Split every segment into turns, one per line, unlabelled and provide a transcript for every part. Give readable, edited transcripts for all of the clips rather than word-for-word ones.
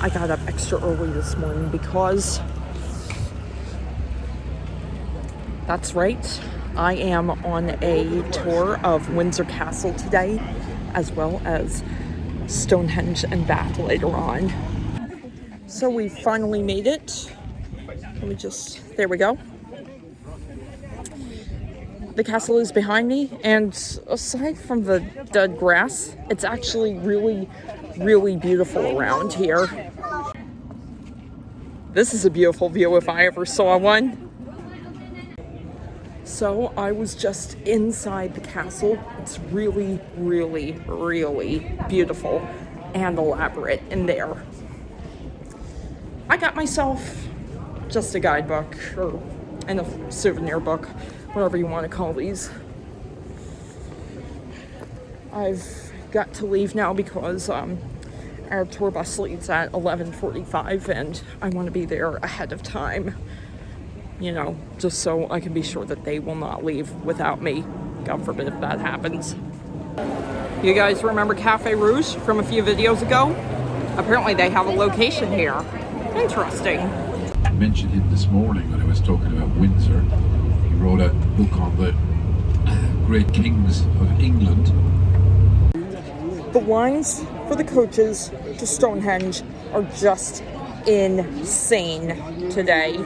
I got up extra early this morning because, that's right, I am on a tour of Windsor Castle today, as well as Stonehenge and Bath later on. So we finally made it. There we go. The castle is behind me, and aside from the dead grass, it's actually really, really beautiful around here. This is a beautiful view if I ever saw one. So I was just inside the castle. It's really, really, really beautiful and elaborate in there. I got myself just a guidebook and a souvenir book, whatever you want to call these. I've got to leave now because our tour bus leaves at 11:45 and I want to be there ahead of time. You know, just so I can be sure that they will not leave without me. God forbid if that happens. You guys remember Cafe Rouge from a few videos ago? Apparently they have a location here. Interesting.
I mentioned him this morning when I was talking about Windsor. He wrote a book on the great kings of England.
The lines for the coaches to Stonehenge are just insane today.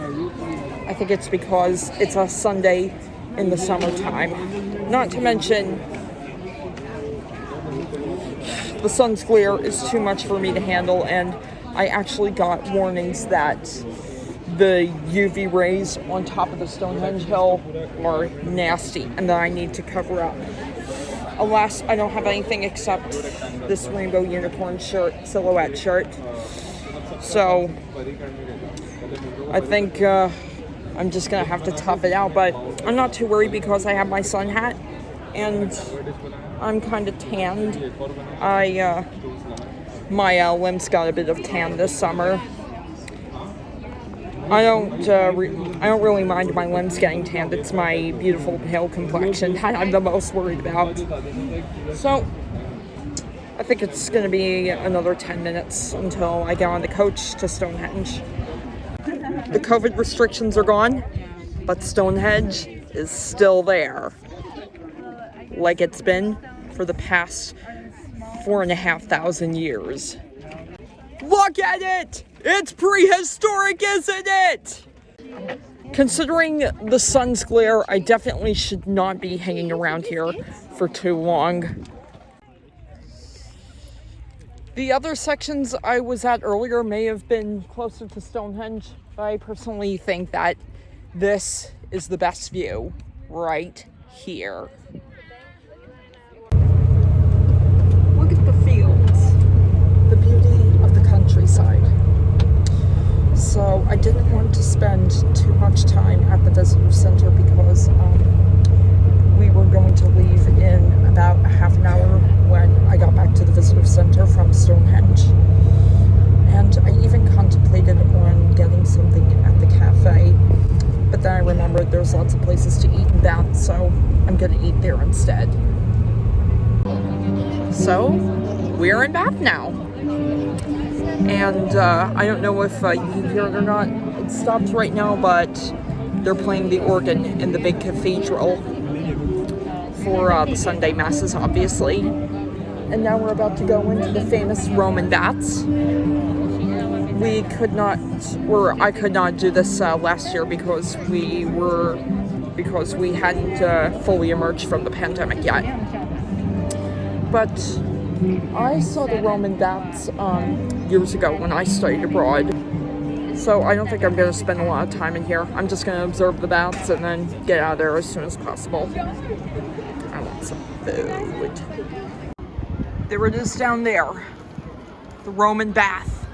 I think it's because it's a Sunday in the summertime. Not to mention, the sun's glare is too much for me to handle, and I actually got warnings that the UV rays on top of the Stonehenge hill are nasty and that I need to cover up. Alas, I don't have anything except this rainbow unicorn silhouette shirt. So I think I'm just gonna have to tough it out, but I'm not too worried because I have my sun hat and I'm kind of tanned. My limbs got a bit of tan this summer. I don't really mind my limbs getting tanned. It's my beautiful pale complexion that I'm the most worried about. So I think it's going to be another 10 minutes until I get on the coach to Stonehenge. The COVID restrictions are gone, but Stonehenge is still there, like it's been for the past 4,500 years. Look at it! It's prehistoric, isn't it? Considering the sun's glare, I definitely should not be hanging around here for too long. The other sections I was at earlier may have been closer to Stonehenge, but I personally think that this is the best view right here. Look at the fields, the beauty of the countryside. So I didn't want to spend too much time at the visitor center because we were going to leave in about a half an hour when I got back to the visitor center from Stonehenge. And I even contemplated on getting something at the cafe, but then I remembered there's lots of places to eat in Bath, so I'm going to eat there instead. So we're in Bath now. And I don't know if you can hear it or not. It stopped right now, but they're playing the organ in the big cathedral for the Sunday masses, obviously. And now we're about to go into the famous Roman baths. I could not do this last year because we hadn't fully emerged from the pandemic yet. But I saw the Roman baths years ago when I studied abroad, so I don't think I'm going to spend a lot of time in here. I'm just going to observe the baths and then get out of there as soon as possible. I want some food. There it is down there, the Roman bath.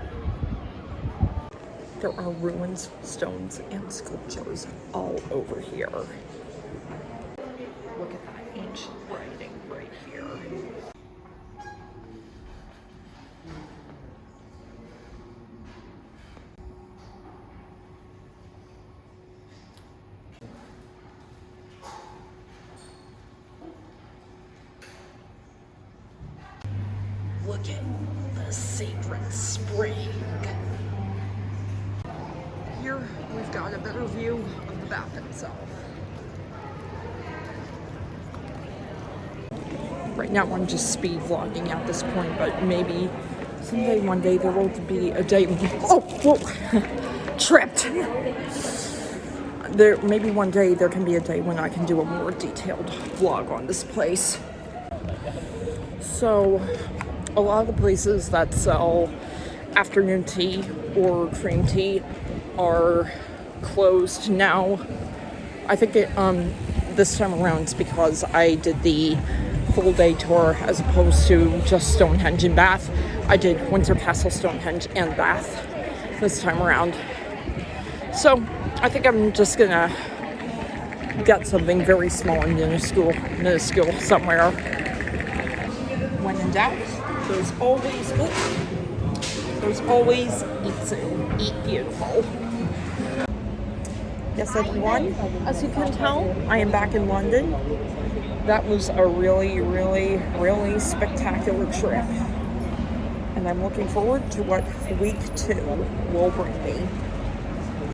There are ruins, stones, and sculptures all over here. Look at that ancient writing right here. Look at the sacred spring. better view of the bath itself. Right now I'm just speed vlogging at this point, but maybe someday, one day, there will be a day. Oh, whoa, tripped. Maybe one day there can be a day when I can do a more detailed vlog on this place. So, a lot of the places that sell afternoon tea or cream tea are closed now. I think this time around it's because I did the full day tour as opposed to just Stonehenge and Bath. I did Windsor Castle, Stonehenge, and Bath this time around. So I think I'm just gonna get something very small and minuscule somewhere. When in doubt, there's always eat soon, eat beautiful. Yes, everyone, as you can tell, I am back in London. That was a really, really, really spectacular trip. And I'm looking forward to what week 2 will bring me.